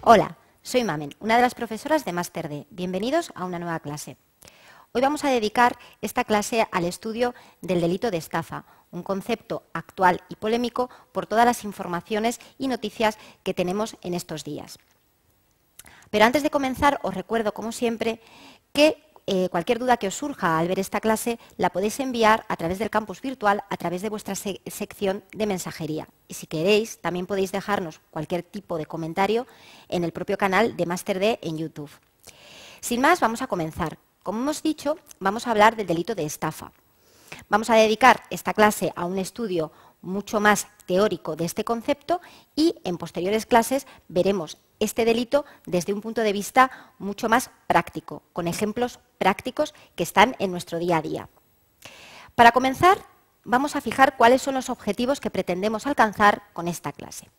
Hola, soy Mamen, una de las profesoras de Máster D. Bienvenidos a una nueva clase. Hoy vamos a dedicar esta clase al estudio del delito de estafa, un concepto actual y polémico por todas las informaciones y noticias que tenemos en estos días. Pero antes de comenzar, os recuerdo, como siempre, que cualquier duda que os surja al ver esta clase la podéis enviar a través del campus virtual, a través de vuestra sección de mensajería. Y si queréis, también podéis dejarnos cualquier tipo de comentario en el propio canal de Máster D en YouTube. Sin más, vamos a comenzar. Como hemos dicho, vamos a hablar del delito de estafa. Vamos a dedicar esta clase a un estudio mucho más teórico de este concepto y en posteriores clases veremos este delito desde un punto de vista mucho más práctico, con ejemplos prácticos que están en nuestro día a día. Para comenzar, vamos a fijar cuáles son los objetivos que pretendemos alcanzar con esta clase.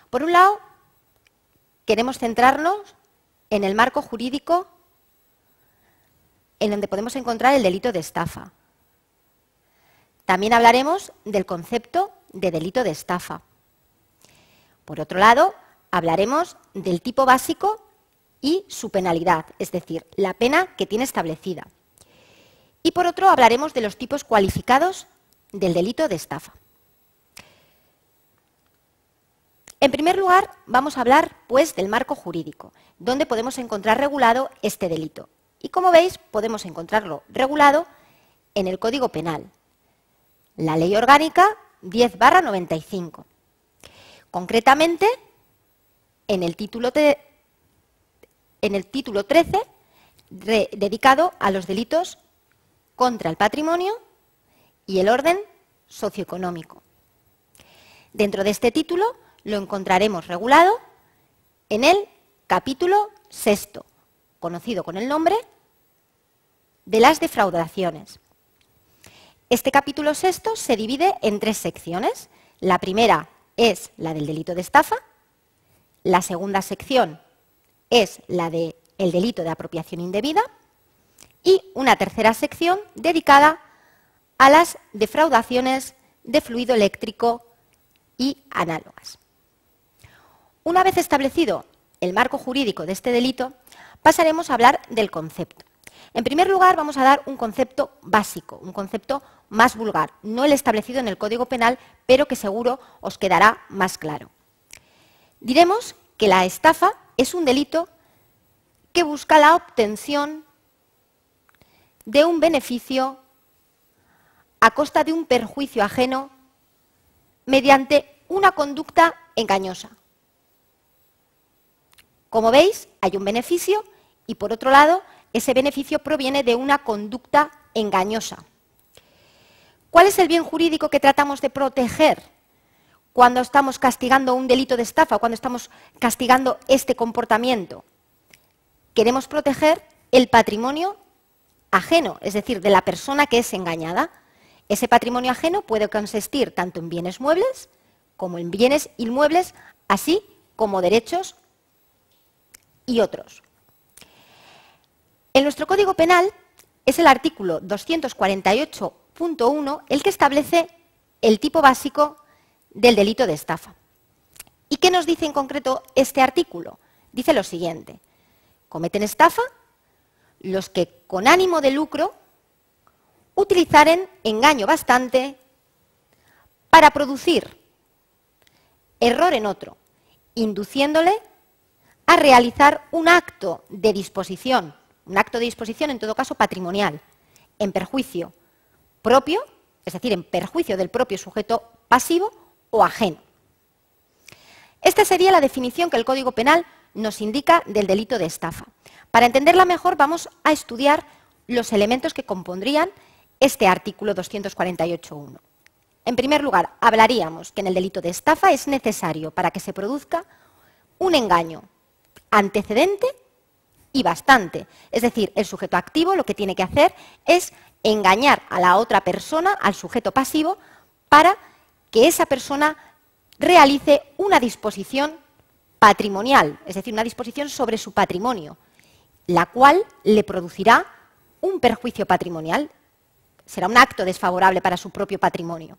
Por un lado, queremos centrarnos en el marco jurídico en donde podemos encontrar el delito de estafa. También hablaremos del concepto de delito de estafa. Por otro lado, hablaremos del tipo básico y su penalidad, es decir, la pena que tiene establecida. Y por otro, hablaremos de los tipos cualificados del delito de estafa. En primer lugar, vamos a hablar, pues, del marco jurídico, donde podemos encontrar regulado este delito. Y como veis, podemos encontrarlo regulado en el Código Penal, la Ley Orgánica 10/95. Concretamente, en el título 13, dedicado a los delitos contra el patrimonio y el orden socioeconómico. Dentro de este título lo encontraremos regulado en el capítulo 6, conocido con el nombre de las defraudaciones. Este capítulo 6 se divide en 3 secciones. La primera es la del delito de estafa, la segunda sección es la del delito de apropiación indebida y una tercera sección dedicada a las defraudaciones de fluido eléctrico y análogas. Una vez establecido el marco jurídico de este delito, pasaremos a hablar del concepto. En primer lugar, vamos a dar un concepto básico, un concepto más vulgar, no el establecido en el Código Penal, pero que seguro os quedará más claro. Diremos que la estafa es un delito que busca la obtención de un beneficio a costa de un perjuicio ajeno mediante una conducta engañosa. Como veis, hay un beneficio y, por otro lado, ese beneficio proviene de una conducta engañosa. ¿Cuál es el bien jurídico que tratamos de proteger cuando estamos castigando un delito de estafa, cuando estamos castigando este comportamiento? Queremos proteger el patrimonio ajeno, es decir, de la persona que es engañada. Ese patrimonio ajeno puede consistir tanto en bienes muebles como en bienes inmuebles, así como derechos y otros. En nuestro Código Penal es el artículo 248.1 el que establece el tipo básico del delito de estafa. ¿Y qué nos dice en concreto este artículo? Dice lo siguiente: cometen estafa los que con ánimo de lucro utilizaren engaño bastante para producir error en otro, induciéndole a realizar un acto de disposición en todo caso patrimonial, en perjuicio propio, es decir, en perjuicio del propio sujeto pasivo o ajeno. Esta sería la definición que el Código Penal nos indica del delito de estafa. Para entenderla mejor vamos a estudiar los elementos que compondrían este artículo 248.1. En primer lugar, hablaríamos que en el delito de estafa es necesario para que se produzca un engaño antecedente y bastante. Es decir, el sujeto activo lo que tiene que hacer es engañar a la otra persona, al sujeto pasivo, para que esa persona realice una disposición patrimonial, es decir, una disposición sobre su patrimonio, la cual le producirá un perjuicio patrimonial. Será un acto desfavorable para su propio patrimonio.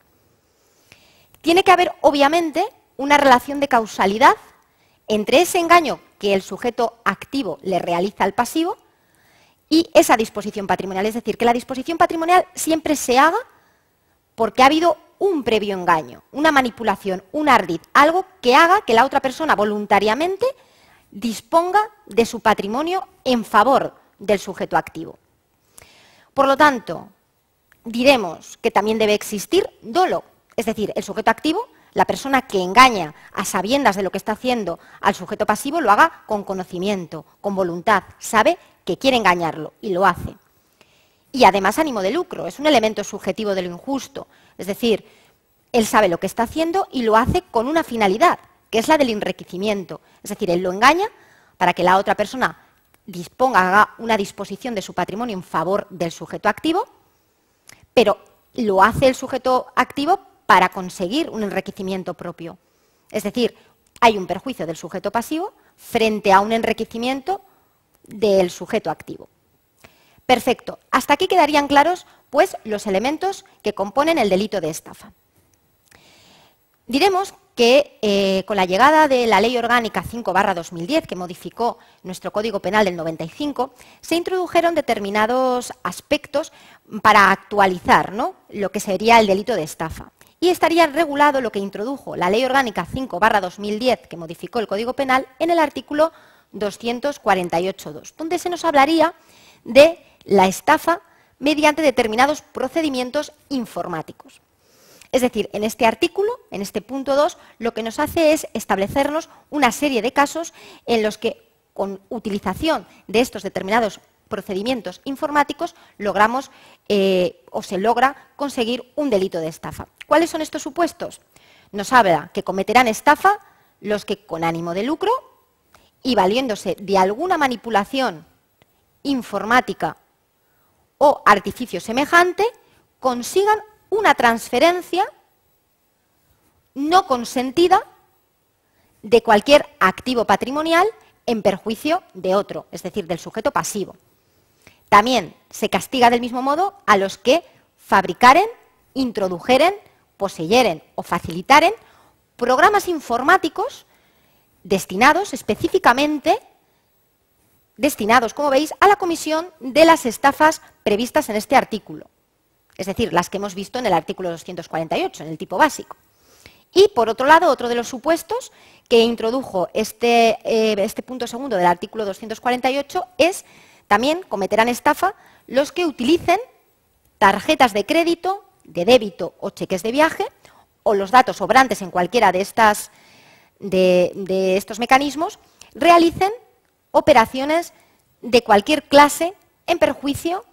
Tiene que haber, obviamente, una relación de causalidad entre ese engaño que el sujeto activo le realiza al pasivo y esa disposición patrimonial. Es decir, que la disposición patrimonial siempre se haga porque ha habido un previo engaño, una manipulación, un ardid, algo que haga que la otra persona voluntariamente disponga de su patrimonio en favor del sujeto activo. Por lo tanto, diremos que también debe existir dolo, es decir, el sujeto activo, la persona que engaña a sabiendas de lo que está haciendo al sujeto pasivo, lo haga con conocimiento, con voluntad, sabe que quiere engañarlo y lo hace. Y además ánimo de lucro, es un elemento subjetivo de lo injusto, es decir, él sabe lo que está haciendo y lo hace con una finalidad, que es la del enriquecimiento, es decir, él lo engaña para que la otra persona haga una disposición de su patrimonio en favor del sujeto activo, pero lo hace el sujeto activo para conseguir un enriquecimiento propio. Es decir, hay un perjuicio del sujeto pasivo frente a un enriquecimiento del sujeto activo. Perfecto. Hasta aquí quedarían claros, pues, los elementos que componen el delito de estafa. Diremos que con la llegada de la Ley Orgánica 5/2010, que modificó nuestro Código Penal del 95, se introdujeron determinados aspectos para actualizar, ¿no?, lo que sería el delito de estafa. Y estaría regulado lo que introdujo la Ley Orgánica 5/2010, que modificó el Código Penal, en el artículo 248.2, donde se nos hablaría de la estafa mediante determinados procedimientos informáticos. Es decir, en este artículo, en este punto 2, lo que nos hace es establecernos una serie de casos en los que, con utilización de estos determinados procedimientos informáticos, logramos o se logra conseguir un delito de estafa. ¿Cuáles son estos supuestos? Nos habla que cometerán estafa los que, con ánimo de lucro y valiéndose de alguna manipulación informática o artificio semejante, consigan una transferencia no consentida de cualquier activo patrimonial en perjuicio de otro, es decir, del sujeto pasivo. También se castiga del mismo modo a los que fabricaren, introdujeren, poseyeren o facilitaren programas informáticos destinados específicamente, como veis, a la comisión de las estafas previstas en este artículo. Es decir, las que hemos visto en el artículo 248, en el tipo básico. Y, por otro lado, otro de los supuestos que introdujo este punto segundo del artículo 248 es, también cometerán estafa los que utilicen tarjetas de crédito, de débito o cheques de viaje, o los datos sobrantes en cualquiera de estos mecanismos, realicen operaciones de cualquier clase en perjuicio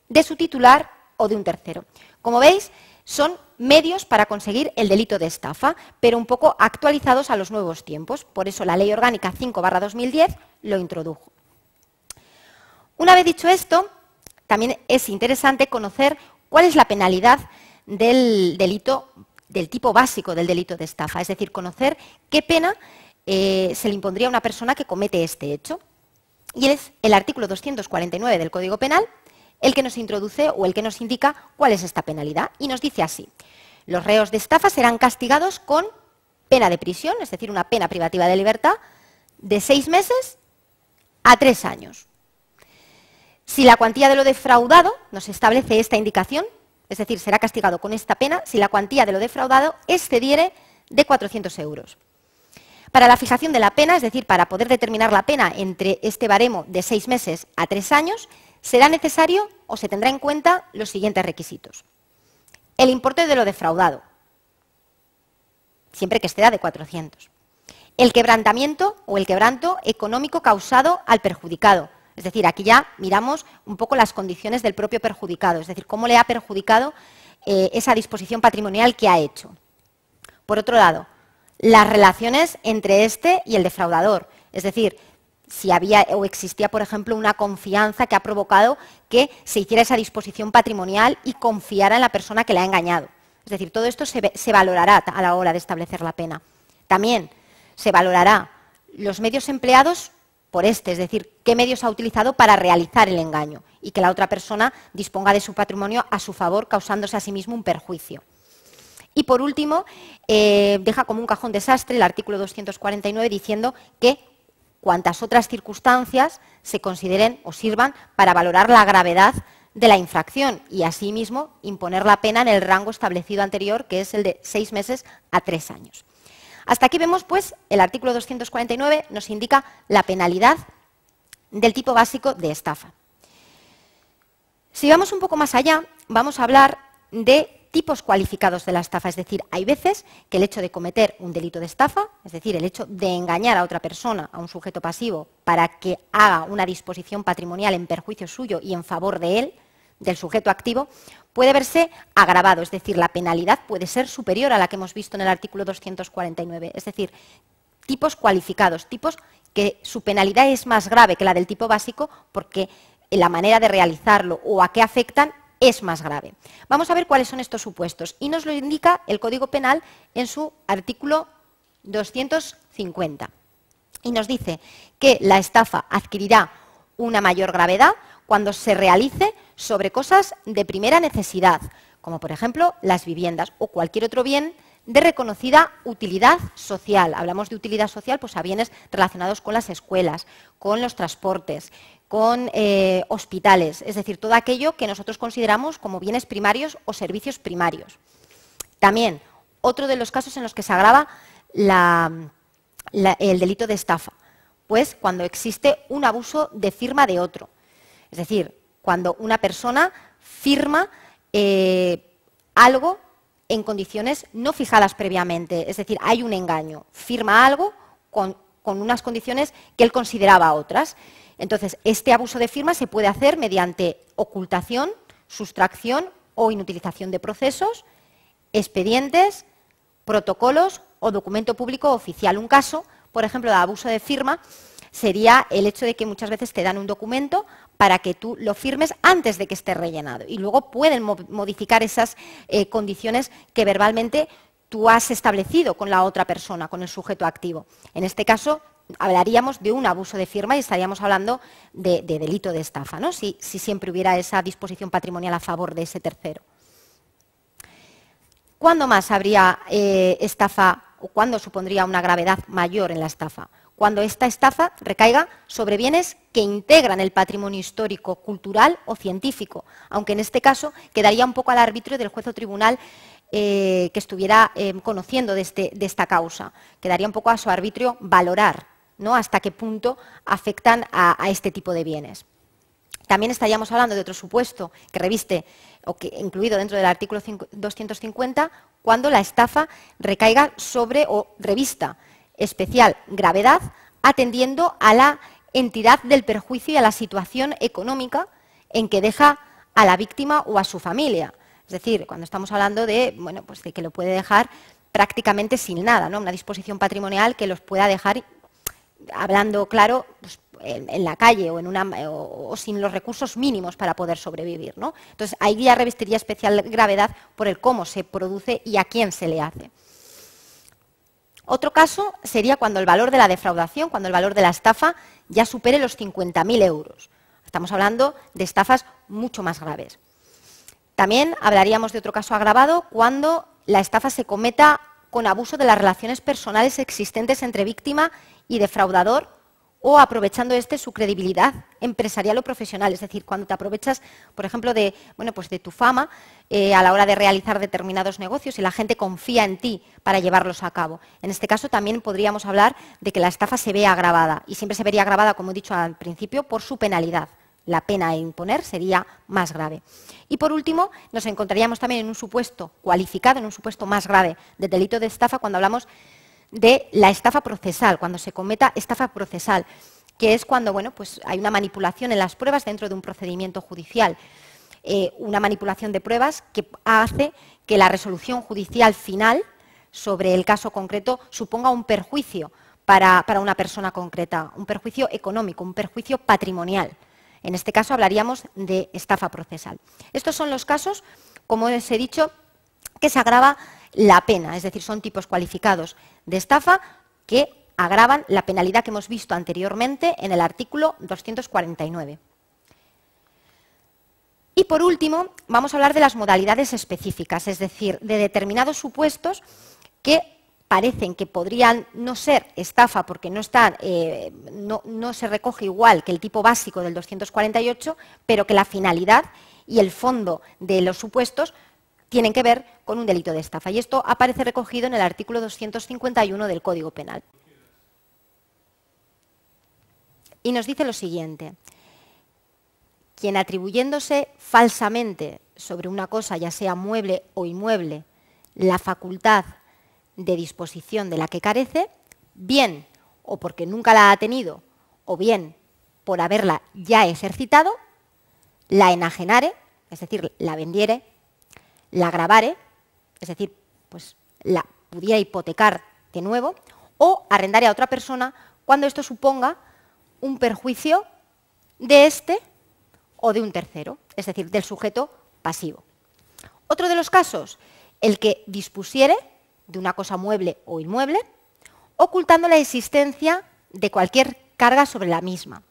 de su titular o de un tercero. Como veis, son medios para conseguir el delito de estafa, pero un poco actualizados a los nuevos tiempos. Por eso la Ley Orgánica 5/2010 lo introdujo. Una vez dicho esto, también es interesante conocer cuál es la penalidad del delito, del tipo básico del delito de estafa, es decir, conocer qué pena se le impondría a una persona que comete este hecho. Y es el artículo 249 del Código Penal el que nos introduce o el que nos indica cuál es esta penalidad. Y nos dice así: los reos de estafa serán castigados con pena de prisión, es decir, una pena privativa de libertad, de 6 meses a 3 años. Si la cuantía de lo defraudado, nos establece esta indicación, es decir, será castigado con esta pena si la cuantía de lo defraudado excediere de 400 euros. Para la fijación de la pena, es decir, para poder determinar la pena entre este baremo de 6 meses a 3 años, será necesario o se tendrá en cuenta los siguientes requisitos. El importe de lo defraudado, siempre que exceda de 400. El quebrantamiento o el quebranto económico causado al perjudicado. Es decir, aquí ya miramos un poco las condiciones del propio perjudicado, es decir, cómo le ha perjudicado esa disposición patrimonial que ha hecho. Por otro lado, las relaciones entre este y el defraudador, es decir, si había o existía, por ejemplo, una confianza que ha provocado que se hiciera esa disposición patrimonial y confiara en la persona que le ha engañado. Es decir, todo esto se valorará a la hora de establecer la pena. También se valorará los medios empleados por es decir, qué medios ha utilizado para realizar el engaño y que la otra persona disponga de su patrimonio a su favor, causándose a sí mismo un perjuicio. Y por último, deja como un cajón desastre el artículo 249 diciendo que cuantas otras circunstancias se consideren o sirvan para valorar la gravedad de la infracción y asimismo imponer la pena en el rango establecido anterior, que es el de 6 meses a 3 años. Hasta aquí vemos, pues, el artículo 249 nos indica la penalidad del tipo básico de estafa. Si vamos un poco más allá, vamos a hablar de tipos cualificados de la estafa, es decir, hay veces que el hecho de cometer un delito de estafa, es decir, el hecho de engañar a otra persona, a un sujeto pasivo, para que haga una disposición patrimonial en perjuicio suyo y en favor de él, del sujeto activo, puede verse agravado, es decir, la penalidad puede ser superior a la que hemos visto en el artículo 249, es decir, tipos cualificados, tipos que su penalidad es más grave que la del tipo básico porque la manera de realizarlo o a qué afectan es más grave. Vamos a ver cuáles son estos supuestos y nos lo indica el Código Penal en su artículo 250. Y nos dice que la estafa adquirirá una mayor gravedad cuando se realice sobre cosas de primera necesidad, como por ejemplo las viviendas o cualquier otro bien de reconocida utilidad social. Hablamos de utilidad social pues, a bienes relacionados con las escuelas, con los transportes, con hospitales, es decir, todo aquello que nosotros consideramos como bienes primarios o servicios primarios. También, otro de los casos en los que se agrava el delito de estafa, pues cuando existe un abuso de firma de otro. Es decir, cuando una persona firma algo en condiciones no fijadas previamente, es decir, hay un engaño, firma algo con unas condiciones que él consideraba otras. Entonces, este abuso de firma se puede hacer mediante ocultación, sustracción o inutilización de procesos, expedientes, protocolos o documento público oficial. Un caso, por ejemplo, de abuso de firma sería el hecho de que muchas veces te dan un documento para que tú lo firmes antes de que esté rellenado y luego pueden modificar esas condiciones que verbalmente tú has establecido con la otra persona, con el sujeto activo. En este caso, hablaríamos de un abuso de firma y estaríamos hablando de delito de estafa, ¿no? Si siempre hubiera esa disposición patrimonial a favor de ese tercero. ¿Cuándo más habría estafa o cuándo supondría una gravedad mayor en la estafa? Cuando esta estafa recaiga sobre bienes que integran el patrimonio histórico, cultural o científico, aunque en este caso quedaría un poco al arbitrio del juez o tribunal que estuviera conociendo de esta causa. Quedaría un poco a su arbitrio valorar, ¿no?, hasta qué punto afectan a este tipo de bienes. También estaríamos hablando de otro supuesto que reviste, o que incluido dentro del artículo 250, cuando la estafa recaiga sobre o revista especial gravedad atendiendo a la entidad del perjuicio y a la situación económica en que deja a la víctima o a su familia. Es decir, cuando estamos hablando de, bueno, pues de que lo puede dejar prácticamente sin nada, ¿no?, una disposición patrimonial que los pueda dejar, hablando claro, pues, en la calle o sin los recursos mínimos para poder sobrevivir, ¿no? Entonces, ahí ya revestiría especial gravedad por el cómo se produce y a quién se le hace. Otro caso sería cuando el valor de la defraudación, cuando el valor de la estafa ya supere los 50.000 euros. Estamos hablando de estafas mucho más graves. También hablaríamos de otro caso agravado cuando la estafa se cometa con abuso de las relaciones personales existentes entre víctima y defraudador o aprovechando su credibilidad empresarial o profesional. Es decir, cuando te aprovechas, por ejemplo, de tu fama a la hora de realizar determinados negocios y la gente confía en ti para llevarlos a cabo. En este caso también podríamos hablar de que la estafa se vea agravada y siempre se vería agravada, como he dicho al principio, por su penalidad. La pena a imponer sería más grave. Y por último, nos encontraríamos también en un supuesto cualificado, en un supuesto más grave del delito de estafa cuando hablamos de la estafa procesal, cuando se cometa estafa procesal, que es cuando pues hay una manipulación en las pruebas dentro de un procedimiento judicial. Una manipulación de pruebas que hace que la resolución judicial final sobre el caso concreto suponga un perjuicio para una persona concreta, un perjuicio económico, un perjuicio patrimonial. En este caso hablaríamos de estafa procesal. Estos son los casos, como os he dicho, que se agrava la pena, es decir, son tipos cualificados de estafa que agravan la penalidad que hemos visto anteriormente en el artículo 249. Y por último, vamos a hablar de las modalidades específicas, es decir, de determinados supuestos que parecen que podrían no ser estafa porque no se recoge igual que el tipo básico del 248, pero que la finalidad y el fondo de los supuestos tienen que ver con un delito de estafa. Y esto aparece recogido en el artículo 251 del Código Penal. Y nos dice lo siguiente: quien atribuyéndose falsamente sobre una cosa, ya sea mueble o inmueble, la facultad de disposición de la que carece, bien o porque nunca la ha tenido, o bien por haberla ya ejercitado, la enajenare, es decir, la vendiere, la gravare, es decir, pues la pudiera hipotecar de nuevo, o arrendare a otra persona cuando esto suponga un perjuicio de éste o de un tercero, es decir, del sujeto pasivo. Otro de los casos, el que dispusiere de una cosa mueble o inmueble, ocultando la existencia de cualquier carga sobre la misma.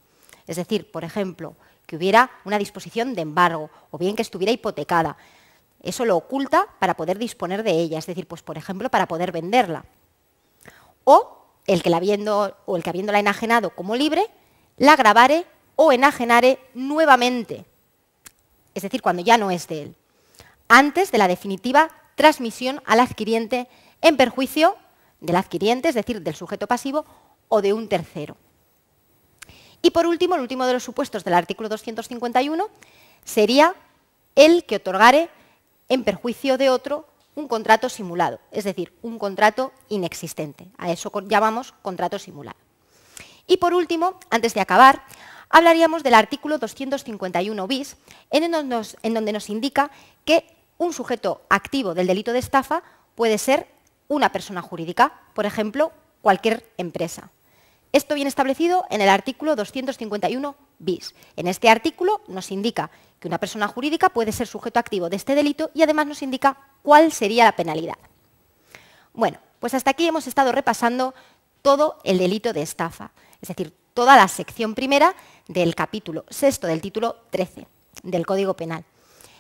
Es decir, por ejemplo, que hubiera una disposición de embargo o bien que estuviera hipotecada. Eso lo oculta para poder disponer de ella, es decir, pues por ejemplo, para poder venderla. O el que habiéndola enajenado como libre, la gravare o enajenare nuevamente, es decir, cuando ya no es de él, antes de la definitiva transmisión al adquiriente en perjuicio del adquiriente, es decir, del sujeto pasivo o de un tercero. Y por último, el último de los supuestos del artículo 251 sería el que otorgare en perjuicio de otro un contrato simulado, es decir, un contrato inexistente. A eso llamamos contrato simulado. Y por último, antes de acabar, hablaríamos del artículo 251 bis, en donde nos indica que un sujeto activo del delito de estafa puede ser una persona jurídica, por ejemplo, cualquier empresa. Esto viene establecido en el artículo 251 bis. En este artículo nos indica que una persona jurídica puede ser sujeto activo de este delito y además nos indica cuál sería la penalidad. Bueno, pues hasta aquí hemos estado repasando todo el delito de estafa, es decir, toda la sección primera del capítulo 6 del título 13 del Código Penal.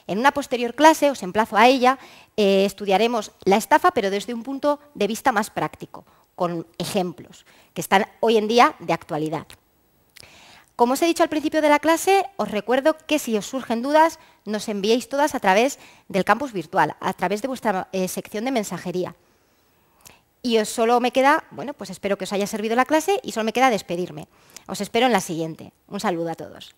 En una posterior clase, os emplazo a ella, estudiaremos la estafa, pero desde un punto de vista más práctico, con ejemplos que están hoy en día de actualidad. Como os he dicho al principio de la clase, os recuerdo que si os surgen dudas, nos enviéis todas a través del campus virtual, a través de vuestra sección de mensajería. Y solo me queda, bueno, pues espero que os haya servido la clase y solo me queda despedirme. Os espero en la siguiente. Un saludo a todos.